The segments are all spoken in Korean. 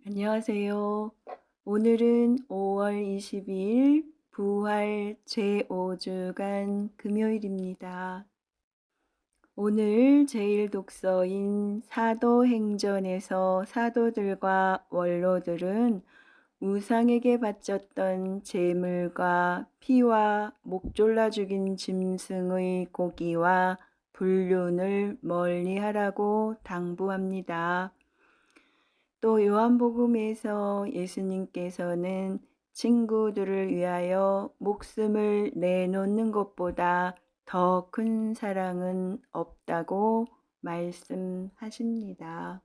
안녕하세요. 오늘은 5월 22일 부활 제5주간 금요일입니다. 오늘 제일 독서인 사도행전에서 사도들과 원로들은 우상에게 바쳤던 제물과 피와 목 졸라 죽인 짐승의 고기와 불륜을 멀리하라고 당부합니다. 또 요한복음에서 예수님께서는 친구들을 위하여 목숨을 내놓는 것보다 더 큰 사랑은 없다고 말씀하십니다.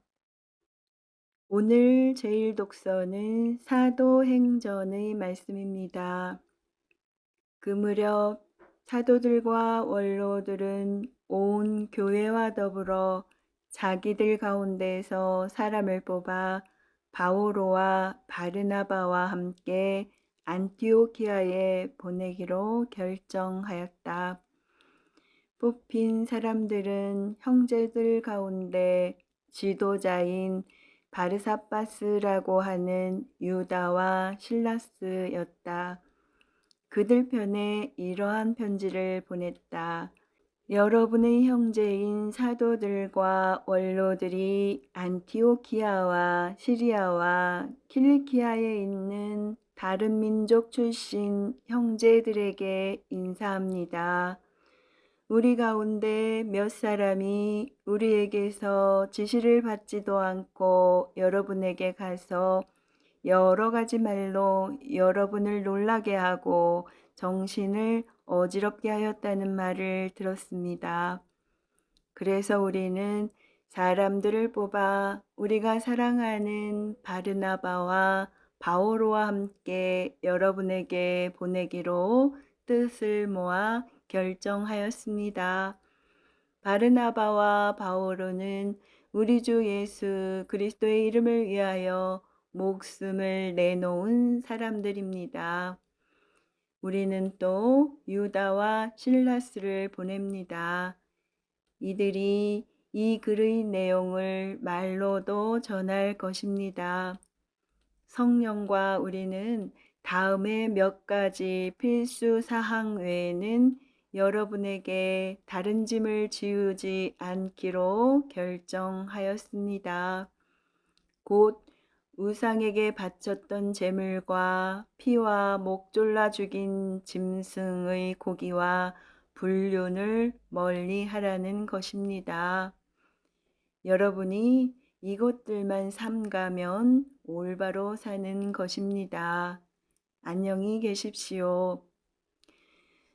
오늘 제일 독서는 사도행전의 말씀입니다. 그 무렵 사도들과 원로들은 온 교회와 더불어 자기들 가운데서 사람을 뽑아 바오로와 바르나바와 함께 안티오키아에 보내기로 결정하였다. 뽑힌 사람들은 형제들 가운데 지도자인 바르사바스라고 하는 유다와 실라스였다. 그들 편에 이러한 편지를 보냈다. 여러분의 형제인 사도들과 원로들이 안티오키아와 시리아와 킬리키아에 있는 다른 민족 출신 형제들에게 인사합니다. 우리 가운데 몇 사람이 우리에게서 지시를 받지도 않고 여러분에게 가서 여러 가지 말로 여러분을 놀라게 하고 정신을 어지럽게 하였다는 말을 들었습니다. 그래서 우리는 사람들을 뽑아 우리가 사랑하는 바르나바와 바오로와 함께 여러분에게 보내기로 뜻을 모아 결정하였습니다. 바르나바와 바오로는 우리 주 예수 그리스도의 이름을 위하여 목숨을 내놓은 사람들입니다. 우리는 또 유다와 실라스를 보냅니다. 이들이 이 글의 내용을 말로도 전할 것입니다. 성령과 우리는 다음에 몇 가지 필수 사항 외에는 여러분에게 다른 짐을 지우지 않기로 결정하였습니다. 곧 우상에게 바쳤던 제물과 피와 목 졸라 죽인 짐승의 고기와 불륜을 멀리 하라는 것입니다. 여러분이 이것들만 삼가면 올바로 사는 것입니다. 안녕히 계십시오.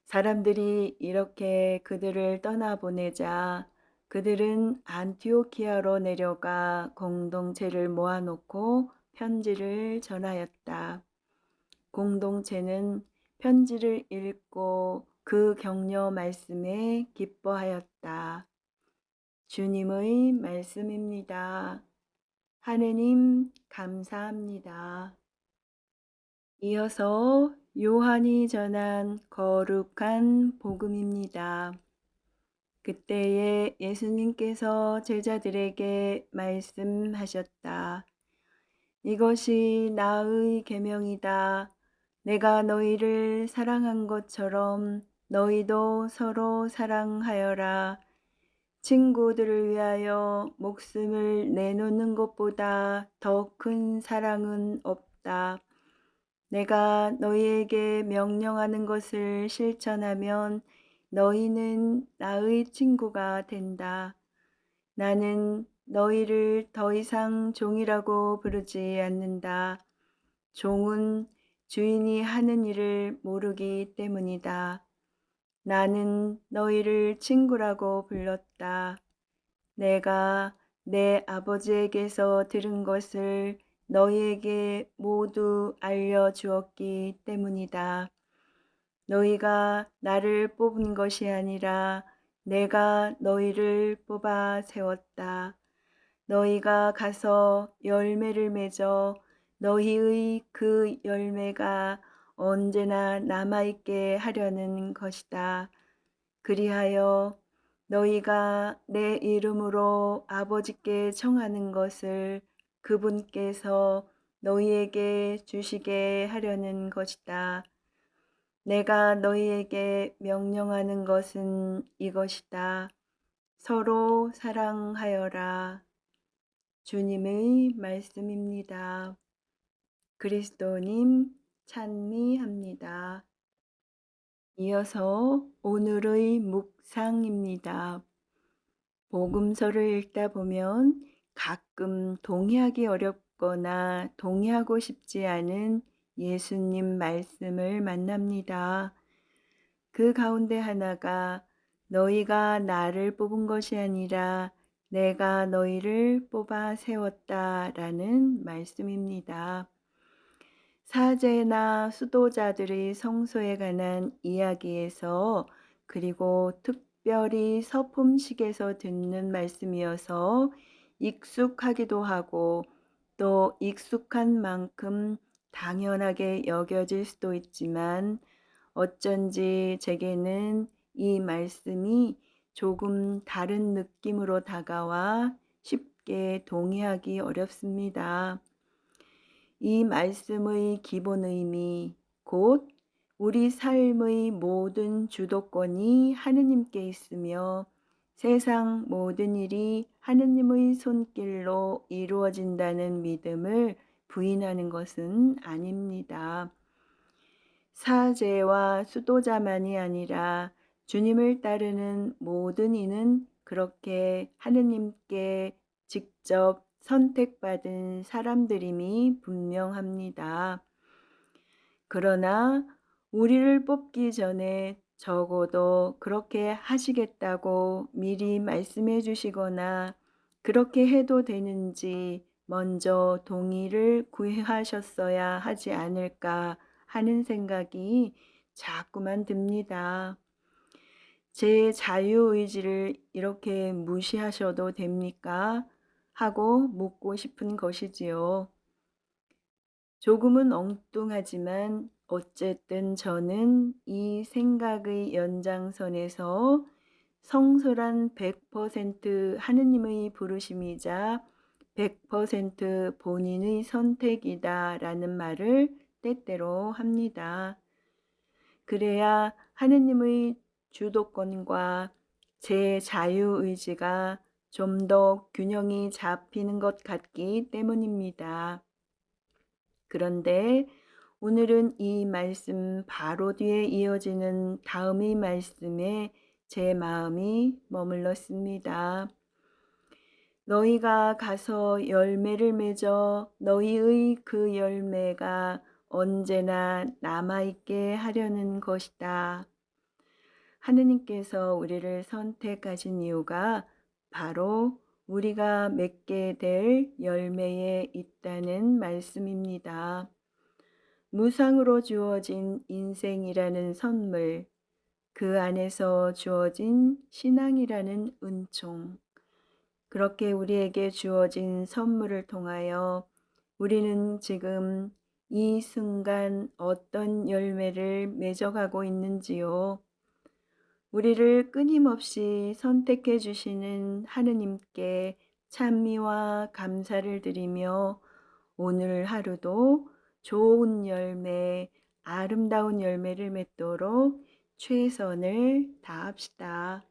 사람들이 이렇게 그들을 떠나보내자 그들은 안티오키아로 내려가 공동체를 모아놓고 편지를 전하였다. 공동체는 편지를 읽고 그 격려 말씀에 기뻐하였다. 주님의 말씀입니다. 하느님 감사합니다. 이어서 요한이 전한 거룩한 복음입니다. 그때에 예수님께서 제자들에게 말씀하셨다. 이것이 나의 계명이다. 내가 너희를 사랑한 것처럼 너희도 서로 사랑하여라. 친구들을 위하여 목숨을 내놓는 것보다 더 큰 사랑은 없다. 내가 너희에게 명령하는 것을 실천하면 너희는 나의 친구가 된다. 나는 너희를 더 이상 종이라고 부르지 않는다. 종은 주인이 하는 일을 모르기 때문이다. 나는 너희를 친구라고 불렀다. 내가 내 아버지에게서 들은 것을 너희에게 모두 알려주었기 때문이다. 너희가 나를 뽑은 것이 아니라 내가 너희를 뽑아 세웠다. 너희가 가서 열매를 맺어 너희의 그 열매가 언제나 남아있게 하려는 것이다. 그리하여 너희가 내 이름으로 아버지께 청하는 것을 그분께서 너희에게 주시게 하려는 것이다. 내가 너희에게 명령하는 것은 이것이다. 서로 사랑하여라. 주님의 말씀입니다. 그리스도님 찬미합니다. 이어서 오늘의 묵상입니다. 복음서를 읽다 보면 가끔 동의하기 어렵거나 동의하고 싶지 않은 예수님 말씀을 만납니다. 그 가운데 하나가 너희가 나를 뽑은 것이 아니라 내가 너희를 뽑아 세웠다라는 말씀입니다. 사제나 수도자들의 성소에 관한 이야기에서 그리고 특별히 서품식에서 듣는 말씀이어서 익숙하기도 하고 또 익숙한 만큼 당연하게 여겨질 수도 있지만 어쩐지 제게는 이 말씀이 조금 다른 느낌으로 다가와 쉽게 동의하기 어렵습니다. 이 말씀의 기본 의미, 곧 우리 삶의 모든 주도권이 하느님께 있으며 세상 모든 일이 하느님의 손길로 이루어진다는 믿음을 부인하는 것은 아닙니다. 사제와 수도자만이 아니라 주님을 따르는 모든 이는 그렇게 하느님께 직접 선택받은 사람들임이 분명합니다. 그러나 우리를 뽑기 전에 적어도 그렇게 하시겠다고 미리 말씀해 주시거나 그렇게 해도 되는지 먼저 동의를 구하셨어야 하지 않을까 하는 생각이 자꾸만 듭니다. 제 자유의지를 이렇게 무시하셔도 됩니까? 하고 묻고 싶은 것이지요. 조금은 엉뚱하지만 어쨌든 저는 이 생각의 연장선에서 성소란 100% 하느님의 부르심이자 100% 본인의 선택이다라는 말을 때때로 합니다. 그래야 하느님의 주도권과 제 자유의지가 좀 더 균형이 잡히는 것 같기 때문입니다. 그런데 오늘은 이 말씀 바로 뒤에 이어지는 다음의 말씀에 제 마음이 머물렀습니다. 너희가 가서 열매를 맺어 너희의 그 열매가 언제나 남아있게 하려는 것이다. 하느님께서 우리를 선택하신 이유가 바로 우리가 맺게 될 열매에 있다는 말씀입니다. 무상으로 주어진 인생이라는 선물, 그 안에서 주어진 신앙이라는 은총, 그렇게 우리에게 주어진 선물을 통하여 우리는 지금 이 순간 어떤 열매를 맺어가고 있는지요. 우리를 끊임없이 선택해 주시는 하느님께 찬미와 감사를 드리며 오늘 하루도 좋은 열매, 아름다운 열매를 맺도록 최선을 다합시다.